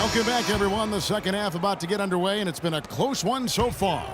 Welcome back, everyone. The second half about to get underway, and it's been a close one so far.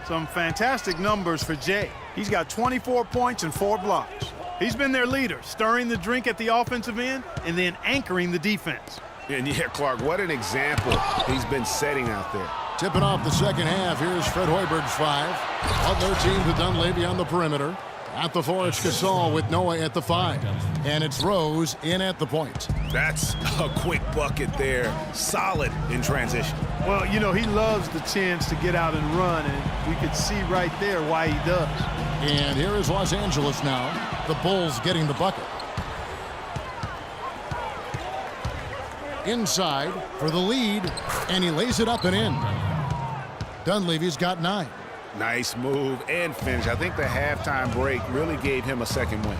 Some fantastic numbers for Jay. He's got 24 points and 4 blocks. He's been their leader, stirring the drink at the offensive end and then anchoring the defense. And yeah, Clark, what an example he's been setting out there. Tipping off the second half, here's Fred Hoiberg's 5. Butler team to Dunleavy on the perimeter. At the 4, it's Gasol with Noah at the 5. And it's Rose in at the point. That's a quick bucket there. Solid in transition. Well, you know, he loves the chance to get out and run, and we could see right there why he does. And here is Los Angeles now. The Bulls getting the bucket. Inside for the lead, and he lays it up and in. Dunleavy's got 9. Nice move and finish. I think the halftime break really gave him a second win.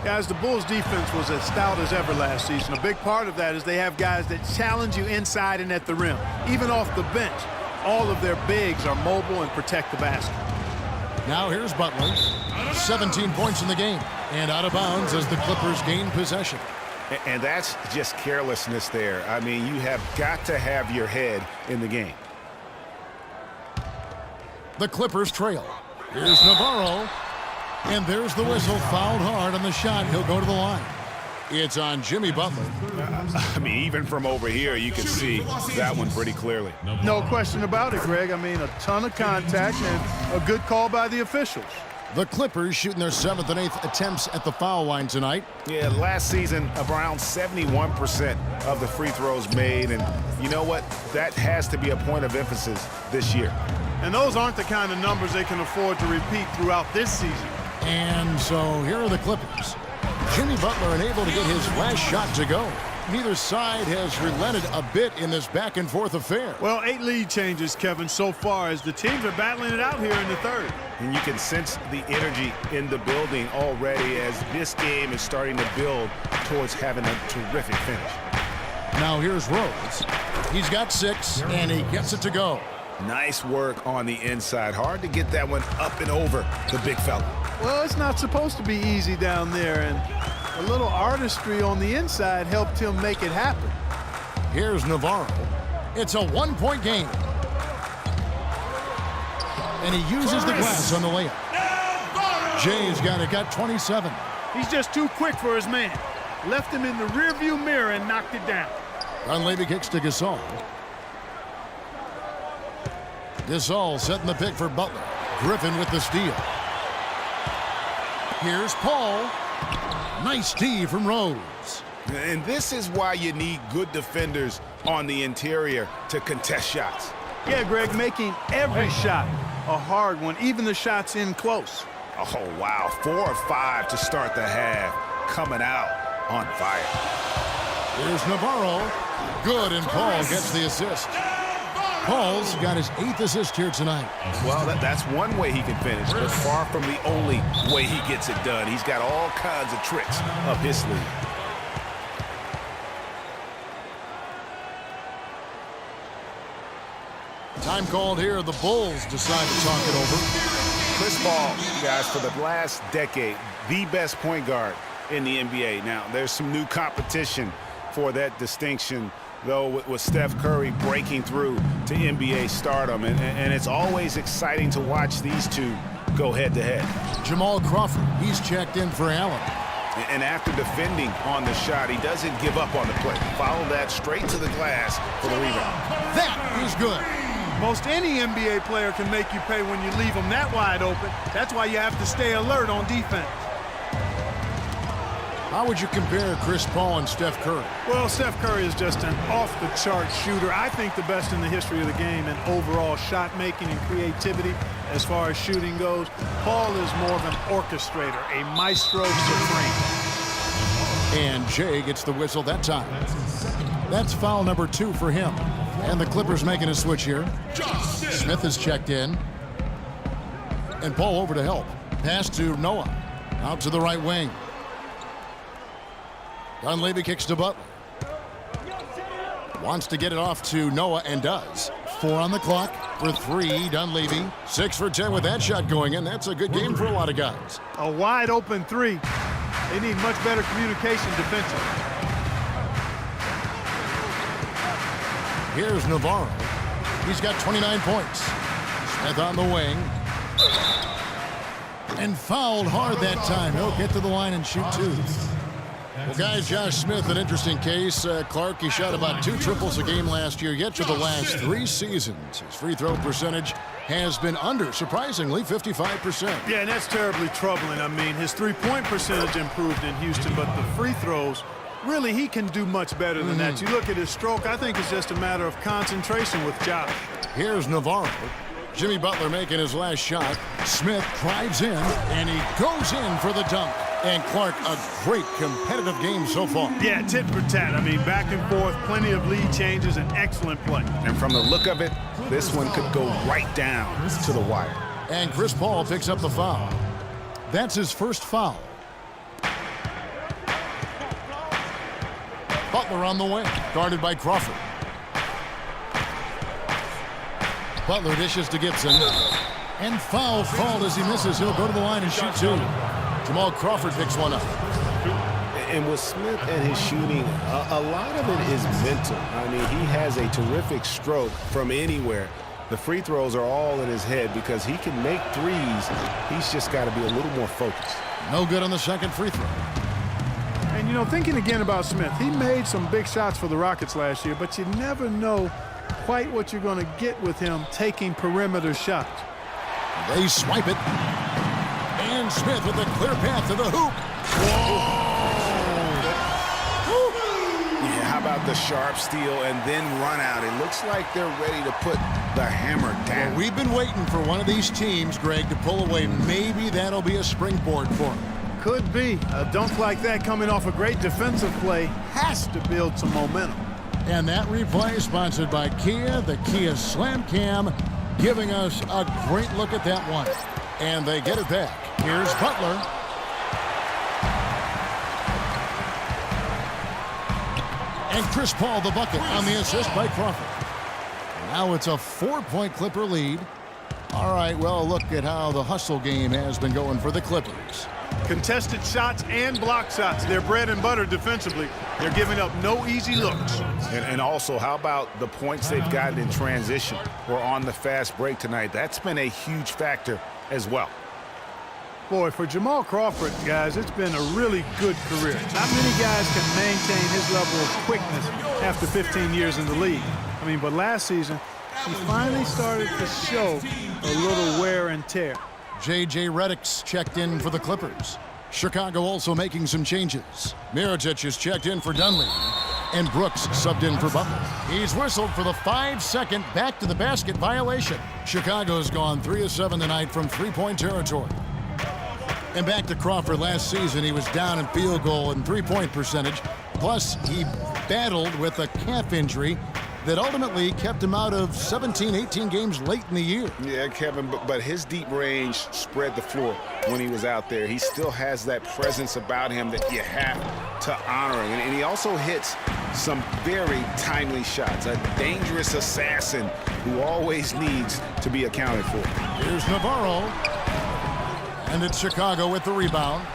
Guys, the Bulls defense was as stout as ever last season. A big part of that is they have guys that challenge you inside and at the rim. Even off the bench, all of their bigs are mobile and protect the basket. Now here's Butler. 17 points in the game, and out of bounds as the Clippers gain possession. And that's just carelessness there. I mean, you have got to have your head in the game. The Clippers trail. Here's Navarro. And there's the whistle. Fouled hard on the shot. He'll go to the line. It's on Jimmy Butler. I mean, even from over here, you can see that one pretty clearly. No question about it, Greg. I mean, a ton of contact and a good call by the officials. The Clippers shooting their 7th and 8th attempts at the foul line tonight. Yeah, last season, around 71% of the free throws made. And you know what? That has to be a point of emphasis this year. And those aren't the kind of numbers they can afford to repeat throughout this season. And so here are the Clippers. Jimmy Butler unable to get his last shot to go. Neither side has relented a bit in this back-and-forth affair. Well, 8 lead changes, Kevin, so far as the teams are battling it out here in the third. And you can sense the energy in the building already as this game is starting to build towards having a terrific finish. Now here's Rose. He's got 6, and he gets it to go. Nice work on the inside. Hard to get that one up and over the big fella. Well, it's not supposed to be easy down there, and a little artistry on the inside helped him make it happen. Here's Navarro. It's a 1-point game. And he uses the glass on the layup. Jay's got 27. He's just too quick for his man. Left him in the rearview mirror and knocked it down. Dunleavy kicks to Gasol. Gasol setting the pick for Butler. Griffin with the steal. Here's Paul. Nice D from Rose. And this is why you need good defenders on the interior to contest shots. Yeah, Greg, making every shot a hard one, even the shots in close. Oh, wow. 4 or 5 to start the half. Coming out on fire. Here's Navarro. Good, and Paul gets the assist. Paul's got his 8th assist here tonight. Well, that's one way he can finish, but far from the only way he gets it done. He's got all kinds of tricks up his sleeve. Time called here. The Bulls decide to talk it over. Chris Paul, guys, for the last decade, the best point guard in the NBA. Now, there's some new competition for that distinction, though, with Steph Curry breaking through to NBA stardom. And it's always exciting to watch these two go head-to-head. Jamal Crawford, he's checked in for Allen. And after defending on the shot, he doesn't give up on the play. Follow that straight to the glass for the rebound. That is good. Most any NBA player can make you pay when you leave them that wide open. That's why you have to stay alert on defense. How would you compare Chris Paul and Steph Curry? Well, Steph Curry is just an off-the-chart shooter. I think the best in the history of the game in overall shot making and creativity as far as shooting goes. Paul is more of an orchestrator, a maestro supreme. And Jay gets the whistle that time. That's foul number 2 for him. And the Clippers making a switch here. Smith is checked in. And Paul over to help. Pass to Noah. Out to the right wing. Dunleavy kicks to Butler. Wants to get it off to Noah and does. 4 on the clock for 3. Dunleavy 6 for 10 with that shot going in. That's a good game for a lot of guys. A wide open 3. They need much better communication defensively. Here's Navarro. He's got 29 points. Smith on the wing. And fouled hard that time. He'll get to the line and shoot two. Well, guys, Josh Smith, an interesting case. Clark, he shot about 2 triples a game last year, yet for the last 3 seasons. His free throw percentage has been under, surprisingly, 55%. Yeah, and that's terribly troubling. I mean, his three-point percentage improved in Houston, but the free throws, really, he can do much better than that. You look at his stroke, I think it's just a matter of concentration with Josh. Here's Navarro. Jimmy Butler making his last shot. Smith drives in, and he goes in for the dunk. And Clark, a great competitive game so far. Yeah, tit for tat. I mean, back and forth, plenty of lead changes, and excellent play. And from the look of it, this one could go right down to the wire. And Chris Paul picks up the foul. That's his first foul. Butler on the wing, guarded by Crawford. Butler dishes to Gibson. And foul called as he misses. He'll go to the line and shoot two. Jamal Crawford picks one up. And with Smith and his shooting, a lot of it is mental. I mean, he has a terrific stroke from anywhere. The free throws are all in his head because he can make threes. He's just got to be a little more focused. No good on the second free throw. And, you know, thinking again about Smith, he made some big shots for the Rockets last year, but you never know quite what you're going to get with him taking perimeter shots. They swipe it. And Smith with a clear path to the hoop. Yeah, how about the sharp steal and then run out? It looks like they're ready to put the hammer down. Well, we've been waiting for one of these teams, Greg, to pull away. Maybe that'll be a springboard for him. Could be. A dunk like that coming off a great defensive play has to build some momentum. And that replay sponsored by Kia, the Kia Slam Cam, giving us a great look at that one. And they get it back. Here's Butler. And Chris Paul the bucket on the assist by Crawford. Now it's a 4-point Clipper lead. All right, well, look at how the hustle game has been going for the Clippers. Contested shots and block shots. They're bread and butter defensively. They're giving up no easy looks. And also, how about the points they've gotten in transition or on the fast break tonight? That's been a huge factor as well. Boy, for Jamal Crawford, guys, it's been a really good career. Not many guys can maintain his level of quickness after 15 years in the league. I mean, but last season, he finally started to show a little wear and tear. J.J. Redick's checked in for the Clippers. Chicago also making some changes. Mirotic is checked in for Dunleavy. And Brooks subbed in for Butler. He's whistled for the 5-second back-to-the-basket violation. Chicago's gone 3 of 7 tonight from three-point territory. And back to Crawford last season, he was down in field goal and three-point percentage. Plus, he battled with a calf injury that ultimately kept him out of 17, 18 games late in the year. Yeah, Kevin, but his deep range spread the floor when he was out there. He still has that presence about him that you have to honor him. And he also hits some very timely shots. A dangerous assassin who always needs to be accounted for. Here's Navarro. And it's Chicago with the rebound.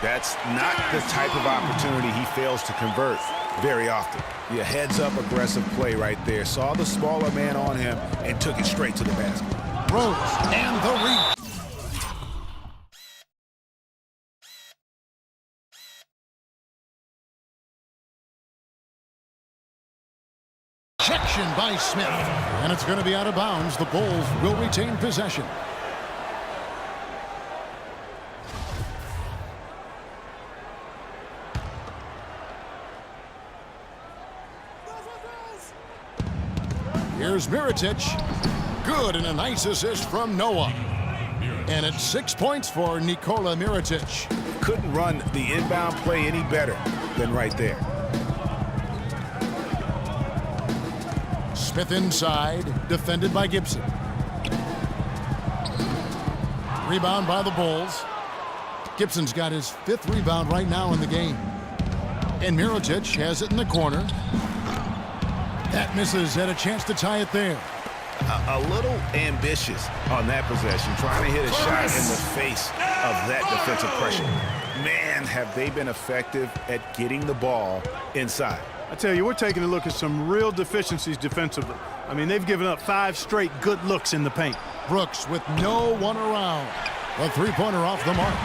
That's not the type of opportunity he fails to convert very often. Yeah, heads-up aggressive play right there. Saw the smaller man on him and took it straight to the basket. Rose and the rebound. Section by Smith. And it's going to be out of bounds. The Bulls will retain possession. Here's Mirotic. Good, and a nice assist from Noah. And it's 6 points for Nikola Mirotic. Couldn't run the inbound play any better than right there. Smith inside, defended by Gibson. Rebound by the Bulls. Gibson's got his 5th rebound right now in the game. And Mirotic has it in the corner. That misses, had a chance to tie it there. A little ambitious on that possession, trying to hit a shot in the face of that defensive pressure. Man, have they been effective at getting the ball inside. I tell you, we're taking a look at some real deficiencies defensively. I mean, they've given up 5 straight good looks in the paint. Brooks with no one around. A three-pointer off the mark.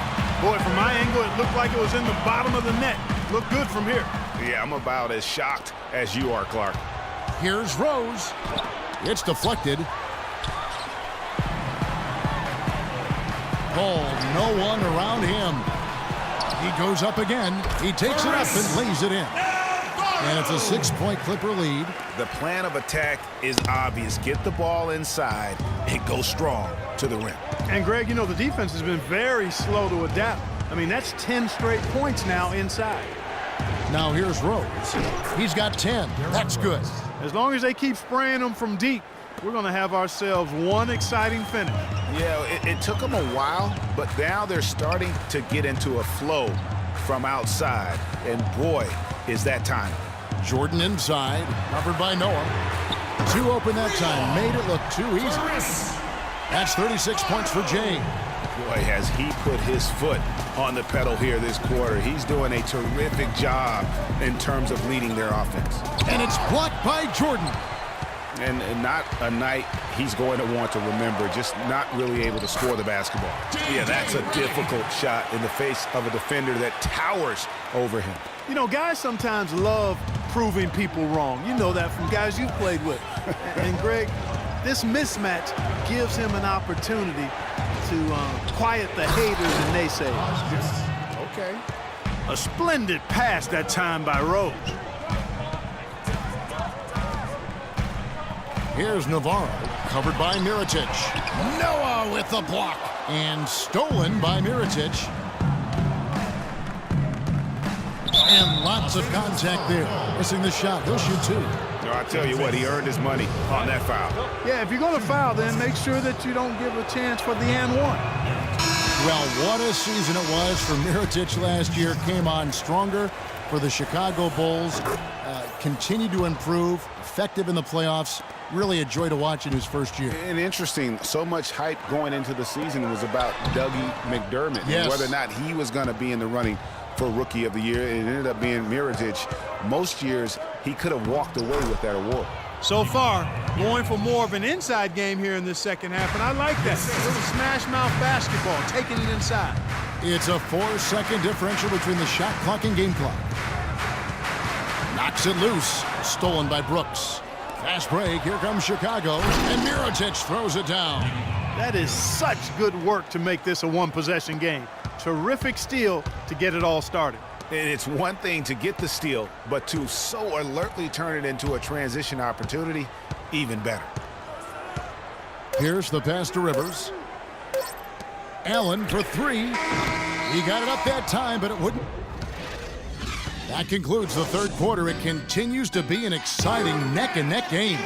Boy, from my angle, it looked like it was in the bottom of the net. Looked good from here. Yeah, I'm about as shocked as you are, Clark. Here's Rose. It's deflected. Paul, no one around him. He goes up again. He takes it up and lays it in. And it's a 6-point Clipper lead. The plan of attack is obvious. Get the ball inside and go strong to the rim. And, Greg, you know, the defense has been very slow to adapt. I mean, that's 10 straight points now inside. Now here's Rose. He's got 10. That's good. As long as they keep spraying them from deep, we're going to have ourselves one exciting finish. Yeah, it took them a while, but now they're starting to get into a flow from outside. And, boy, is that time. Jordan inside, covered by Noah. 2 open that time, made it look too easy. That's 36 points for Jay. Boy, has he put his foot on the pedal here this quarter. He's doing a terrific job in terms of leading their offense. And it's blocked by Jordan. And not a night he's going to want to remember, just not really able to score the basketball. Yeah, that's a difficult shot in the face of a defender that towers over him. You know, guys sometimes love proving people wrong. You know that from guys you've played with. And, Greg, this mismatch gives him an opportunity to quiet the haters and naysayers. Okay. A splendid pass that time by Rose. Here's Navarro, covered by Mirotic. Noah with the block. And stolen by Mirotic. And lots of contact there. Missing the shot. He'll shoot 2. No, I tell you what, he earned his money on that foul. Yeah, if you're going to foul, then make sure that you don't give a chance for the and one. Well, what a season it was for Mirotic last year. Came on stronger for the Chicago Bulls. Continued to improve. Effective in the playoffs. Really a joy to watch in his first year. And interesting, so much hype going into the season was about Dougie McDermott. Yes. And whether or not he was going to be in the running for Rookie of the Year. It ended up being Mirotic. Most years, he could have walked away with that award. So far, going for more of an inside game here in this second half, and I like that. A little smash-mouth basketball, taking it inside. It's a 4-second differential between the shot clock and game clock. Knocks it loose. Stolen by Brooks. Fast break. Here comes Chicago. And Mirotic throws it down. That is such good work to make this a one-possession game. Terrific steal to get it all started. And it's one thing to get the steal, but to so alertly turn it into a transition opportunity, even better. Here's the pass to Rivers. Allen for 3. He got it up that time, but it wouldn't. That concludes the third quarter. It continues to be an exciting neck-and-neck game.